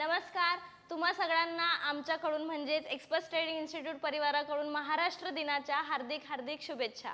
नमस्कार. तुम्हा सगळ्यांना आमच्याकडून म्हणजेच एक्सपर्ट ट्रेडिंग इंस्टीट्यूट परिवाराकडून महाराष्ट्र दिनाच्या हार्दिक हार्दिक शुभेच्छा.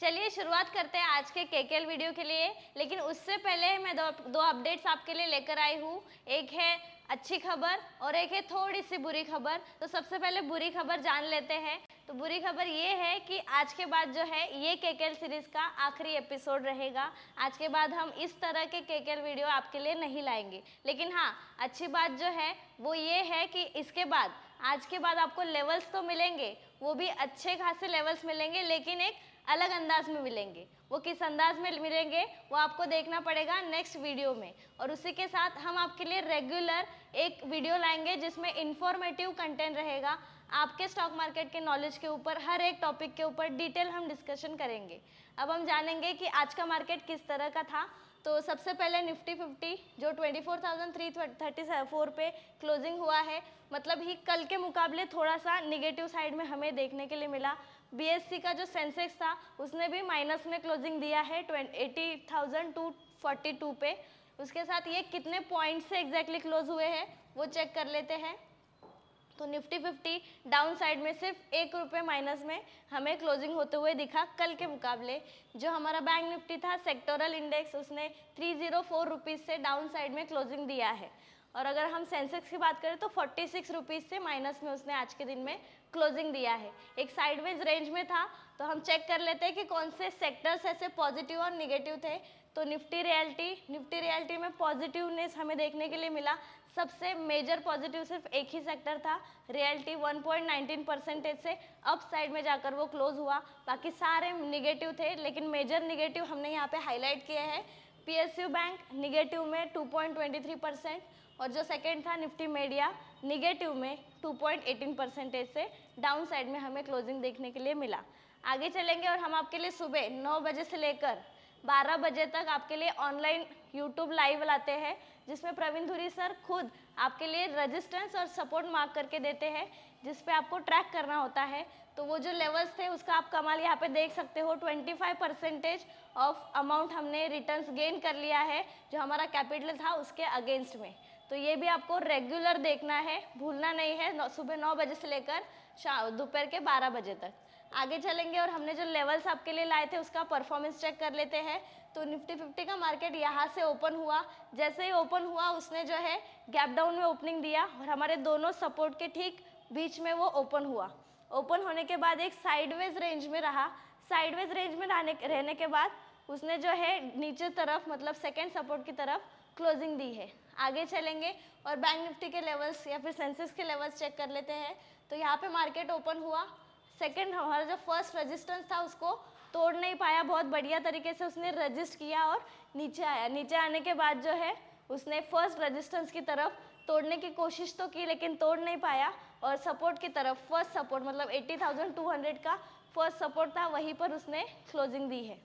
चलिए शुरुआत करते हैं आज के केकेएल वीडियो के लिए. लेकिन उससे पहले मैं दो अपडेट्स आपके लिए लेकर आई हूँ. एक है अच्छी खबर और एक है थोड़ी सी बुरी खबर. तो सबसे पहले बुरी खबर जान लेते हैं. तो बुरी खबर ये है कि आज के बाद जो है ये केकेएल सीरीज़ का आखिरी एपिसोड रहेगा. आज के बाद हम इस तरह के केकेएल वीडियो आपके लिए नहीं लाएंगे. लेकिन हाँ, अच्छी बात जो है वो ये है कि इसके बाद आज के बाद आपको लेवल्स तो मिलेंगे, वो भी अच्छे खासे लेवल्स मिलेंगे, लेकिन एक अलग अंदाज में मिलेंगे. वो किस अंदाज में मिलेंगे वो आपको देखना पड़ेगा नेक्स्ट वीडियो में. और उसी के साथ हम आपके लिए रेगुलर एक वीडियो लाएंगे जिसमें इंफॉर्मेटिव कंटेंट रहेगा. आपके स्टॉक मार्केट के नॉलेज के ऊपर हर एक टॉपिक के ऊपर डिटेल हम डिस्कशन करेंगे. अब हम जानेंगे कि आज का मार्केट किस तरह का था. तो सबसे पहले निफ्टी 50 जो 24,334 पे क्लोजिंग हुआ है, मतलब ही कल के मुकाबले थोड़ा सा निगेटिव साइड में हमें देखने के लिए मिला. बीएससी का जो सेंसेक्स था उसने भी माइनस में क्लोजिंग दिया है 80,242 पे. उसके साथ ये कितने पॉइंट से एग्जैक्टली क्लोज हुए हैं वो चेक कर लेते हैं. तो निफ्टी 50 डाउन साइड में सिर्फ ₹1 माइनस में हमें क्लोजिंग होते हुए दिखा कल के मुकाबले. जो हमारा बैंक निफ्टी था सेक्टोरल इंडेक्स, उसने ₹304 से डाउन साइड में क्लोजिंग दिया है. और अगर हम सेंसेक्स की बात करें तो ₹46 से माइनस में उसने आज के दिन में क्लोजिंग दिया है. एक साइडवेज रेंज में था. तो हम चेक कर लेते हैं कि कौन से सेक्टर्स ऐसे पॉजिटिव और निगेटिव थे. तो निफ्टी रियल्टी में पॉजिटिवनेस हमें देखने के लिए मिला. सबसे मेजर पॉजिटिव सिर्फ एक ही सेक्टर था, रियल्टी 1.19% से अप साइड में जाकर वो क्लोज हुआ. बाकी सारे निगेटिव थे, लेकिन मेजर निगेटिव हमने यहाँ पे हाईलाइट किए हैं. पीएसयू बैंक निगेटिव में 2.23% और जो सेकंड था निफ्टी मीडिया निगेटिव में 2.18% से डाउन साइड में हमें क्लोजिंग देखने के लिए मिला. आगे चलेंगे और हम आपके लिए सुबह 9 बजे से लेकर 12 बजे तक आपके लिए ऑनलाइन यूट्यूब लाइव लाते हैं, जिसमें प्रवीण धुरी सर खुद आपके लिए रेजिस्टेंस और सपोर्ट मार्क करके देते हैं, जिस पे आपको ट्रैक करना होता है. तो वो जो लेवल्स थे उसका आप कमाल यहाँ पे देख सकते हो. 25% ऑफ अमाउंट हमने रिटर्न्स गेन कर लिया है जो हमारा कैपिटल था उसके अगेंस्ट में. तो ये भी आपको रेगुलर देखना है, भूलना नहीं है. सुबह 9 बजे से लेकर दोपहर के 12 बजे तक. आगे चलेंगे और हमने जो लेवल्स आपके लिए लाए थे उसका परफॉर्मेंस चेक कर लेते हैं. तो निफ्टी 50 का मार्केट यहाँ से ओपन हुआ. जैसे ही ओपन हुआ उसने जो है गैप डाउन में ओपनिंग दिया और हमारे दोनों सपोर्ट के ठीक बीच में वो ओपन हुआ. ओपन होने के बाद एक साइडवेज रेंज में रहा. साइडवेज रेंज में रहने के बाद उसने जो है नीचे तरफ मतलब सेकेंड सपोर्ट की तरफ क्लोजिंग दी है. आगे चलेंगे और बैंक निफ्टी के लेवल्स या फिर सेंसेक्स के लेवल्स चेक कर लेते हैं. तो यहाँ पे मार्केट ओपन हुआ. सेकेंड हमारा जो फर्स्ट रेजिस्टेंस था उसको तोड़ नहीं पाया. बहुत बढ़िया तरीके से उसने रजिस्ट किया और नीचे आया. नीचे आने के बाद जो है उसने फर्स्ट रेजिस्टेंस की तरफ तोड़ने की कोशिश तो की, लेकिन तोड़ नहीं पाया. और सपोर्ट की तरफ फर्स्ट सपोर्ट मतलब 80,200 का फर्स्ट सपोर्ट था, वहीं पर उसने क्लोजिंग दी है.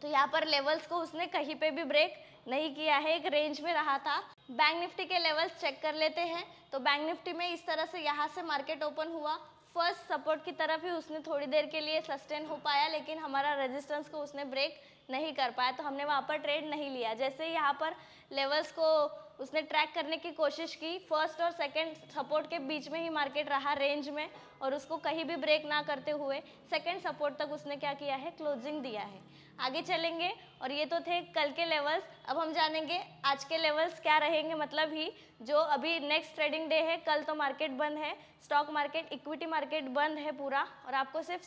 तो यहाँ पर लेवल्स को उसने कहीं पे भी ब्रेक नहीं किया है, एक रेंज में रहा था. बैंक निफ्टी के लेवल्स चेक कर लेते हैं. तो बैंक निफ्टी में इस तरह से यहाँ से मार्केट ओपन हुआ. फर्स्ट सपोर्ट की तरफ ही उसने थोड़ी देर के लिए सस्टेन हो पाया, लेकिन हमारा रेजिस्टेंस को उसने ब्रेक नहीं कर पाया, तो हमने वहाँ पर ट्रेड नहीं लिया. जैसे ही यहाँ पर लेवल्स को उसने ट्रैक करने की कोशिश की, फर्स्ट और सेकंड सपोर्ट के बीच में ही मार्केट रहा रेंज में और उसको कहीं भी ब्रेक ना करते हुए सेकंड सपोर्ट तक उसने क्या किया है, क्लोजिंग दिया है. आगे चलेंगे और ये तो थे कल के लेवल्स. अब हम जानेंगे आज के लेवल्स क्या रहेंगे. मतलब ही जो अभी नेक्स्ट ट्रेडिंग डे है, कल तो मार्केट बंद है, स्टॉक मार्केट इक्विटी मार्केट बंद है पूरा, और आपको सिर्फ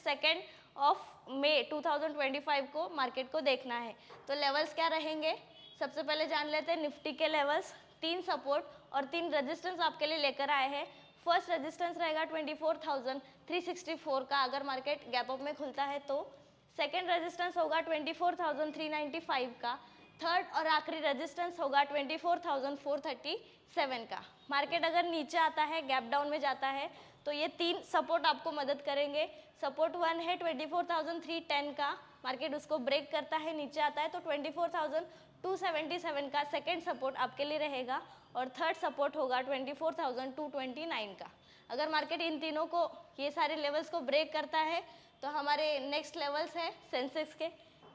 2 मई 2025 को मार्केट को देखना है. तो लेवल्स क्या रहेंगे सबसे पहले जान लेते हैं. निफ्टी के लेवल्स 3 सपोर्ट और 3 रेजिस्टेंस आपके लिए लेकर आए हैं. फर्स्ट रेजिस्टेंस रहेगा 24,364 का अगर मार्केट गैप अप में खुलता है तो. सेकेंड रेजिस्टेंस होगा 24,395 का. थर्ड और आखिरी रेजिस्टेंस होगा 24,437 का. मार्केट अगर नीचे आता है, गैप डाउन में जाता है, तो ये 3 सपोर्ट आपको मदद करेंगे. सपोर्ट 1 है 24,310 का, मार्केट उसको ब्रेक करता है, नीचे आता है तो 24,277 का सेकेंड सपोर्ट आपके लिए रहेगा. और थर्ड सपोर्ट होगा 24,229 का. अगर मार्केट इन तीनों को, ये सारे लेवल्स को ब्रेक करता है तो हमारे नेक्स्ट लेवल्स है सेंसेक्स के.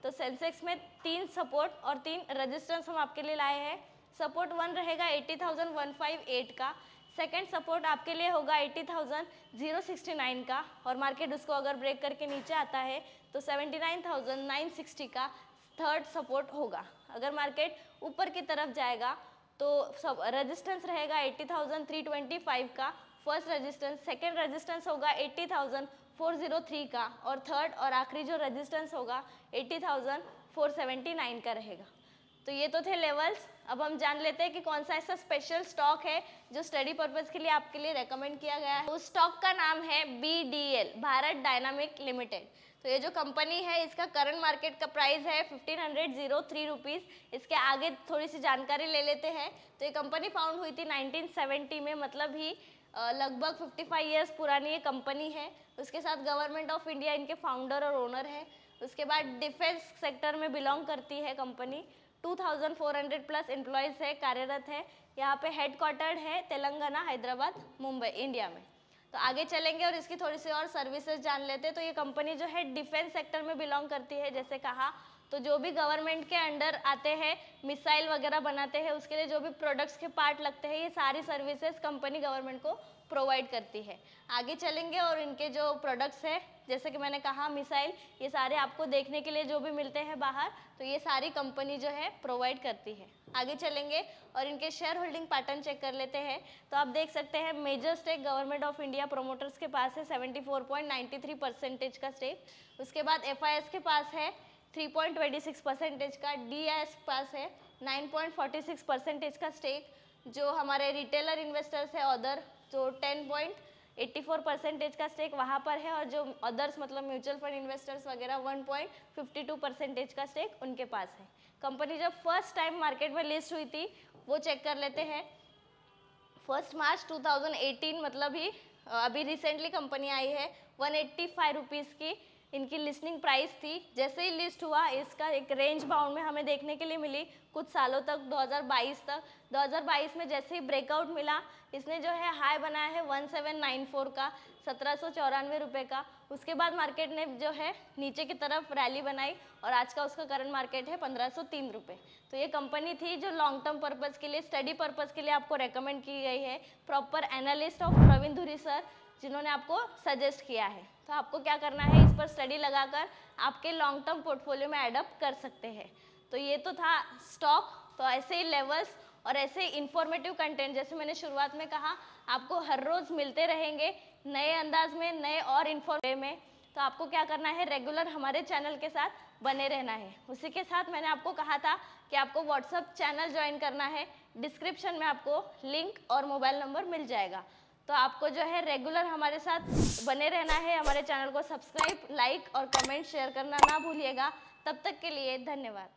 तो सेंसेक्स में 3 सपोर्ट और 3 रेजिस्टेंस हम आपके लिए लाए हैं. सपोर्ट 1 रहेगा 80,158 का, सेकंड सपोर्ट आपके लिए होगा 80,069 का, और मार्केट उसको अगर ब्रेक करके नीचे आता है तो 79,960 का थर्ड सपोर्ट होगा। अगर मार्केट ऊपर की तरफ जाएगा तो सब रेजिस्टेंस रहेगा 80,325 का फर्स्ट रेजिस्टेंस, सेकंड रेजिस्टेंस होगा 80,403 का, और थर्ड और आखिरी जो रेजिस्टेंस होगा 80,479 का रहेगा। तो ये तो थे लेवल्स। अब हम जान लेते हैं कि कौन सा ऐसा स्पेशल स्टॉक है जो स्टडी पर्पस के लिए आपके लिए रेकमेंड किया गया है। उस स्टॉक का नाम है BDL, भारत डायनामिक लिमिटेड। तो ये जो कंपनी है इसका करंट मार्केट का प्राइस है 1503 रुपीज़। इसके आगे थोड़ी सी जानकारी ले लेते हैं। तो ये कंपनी फाउंड हुई थी 1970 में, मतलब ही लगभग 55 इयर्स पुरानी ये कंपनी है। उसके साथ गवर्नमेंट ऑफ इंडिया इनके फाउंडर और ओनर है। उसके बाद डिफेंस सेक्टर में बिलोंग करती है कंपनी। 2400 प्लस एम्प्लॉयज़ है, कार्यरत है। यहाँ पे हेडक्वार्टर्ड है तेलंगाना, हैदराबाद, मुंबई, इंडिया में। तो आगे चलेंगे और इसकी थोड़ी सी और सर्विसेज जान लेते हैं। तो ये कंपनी जो है डिफेंस सेक्टर में बिलोंग करती है, जैसे कहा। तो जो भी गवर्नमेंट के अंडर आते हैं, मिसाइल वगैरह बनाते हैं, उसके लिए जो भी प्रोडक्ट्स के पार्ट लगते हैं, ये सारी सर्विसेज कंपनी गवर्नमेंट को प्रोवाइड करती है। आगे चलेंगे और इनके जो प्रोडक्ट्स है, जैसे कि मैंने कहा मिसाइल, ये सारे आपको देखने के लिए जो भी मिलते हैं बाहर, तो ये सारी कंपनी जो है प्रोवाइड करती है। आगे चलेंगे और इनके शेयर होल्डिंग पैटर्न चेक कर लेते हैं। तो आप देख सकते हैं major stake government of India promoters के पास है 74.93% का स्टेक। उसके बाद FIS के पास है 3.26% का, DIS पास है 9.46% का स्टेक। जो हमारे रिटेलर इन्वेस्टर्स है अदर, जो 10.84% का स्टेक वहाँ पर है, और जो अदर्स मतलब म्यूचुअल फंड इन्वेस्टर्स वगैरह 1.52% का स्टेक उनके पास है। कंपनी जब फर्स्ट टाइम मार्केट में लिस्ट हुई थी वो चेक कर लेते हैं। 1 मार्च 2018, मतलब ही अभी रिसेंटली कंपनी आई है। 185 रुपीज़ की इनकी लिस्टिंग प्राइस थी। जैसे ही लिस्ट हुआ इसका एक रेंज बाउंड में हमें देखने के लिए मिली कुछ सालों तक, 2022 तक। 2022 में जैसे ही ब्रेकआउट मिला, इसने जो है हाई बनाया है 1794 का, 1794 रुपये का। उसके बाद मार्केट ने जो है नीचे की तरफ रैली बनाई और आज का उसका करंट मार्केट है 1503 रुपये। तो ये कंपनी थी जो लॉन्ग टर्म पर्पज़ के लिए, स्टडी पर्पज़ के लिए आपको रेकमेंड की गई है। प्रॉपर एनालिस्ट ऑफ प्रवीण धुरी सर जिन्होंने आपको सजेस्ट किया है। तो आपको क्या करना है, इस पर स्टडी लगाकर आपके लॉन्ग टर्म पोर्टफोलियो में एडप्ट कर सकते हैं। तो ये तो था स्टॉक। तो ऐसे ही लेवल्स और ऐसे ही इंफॉर्मेटिव कंटेंट, जैसे मैंने शुरुआत में कहा, आपको हर रोज़ मिलते रहेंगे नए अंदाज में, नए और इन्फॉर्मेटिव में। तो आपको क्या करना है, रेगुलर हमारे चैनल के साथ बने रहना है। उसी के साथ मैंने आपको कहा था कि आपको व्हाट्सअप चैनल ज्वाइन करना है। डिस्क्रिप्शन में आपको लिंक और मोबाइल नंबर मिल जाएगा। तो आपको जो है रेगुलर हमारे साथ बने रहना है। हमारे चैनल को सब्सक्राइब, लाइक और कमेंट शेयर करना ना भूलिएगा। तब तक के लिए धन्यवाद।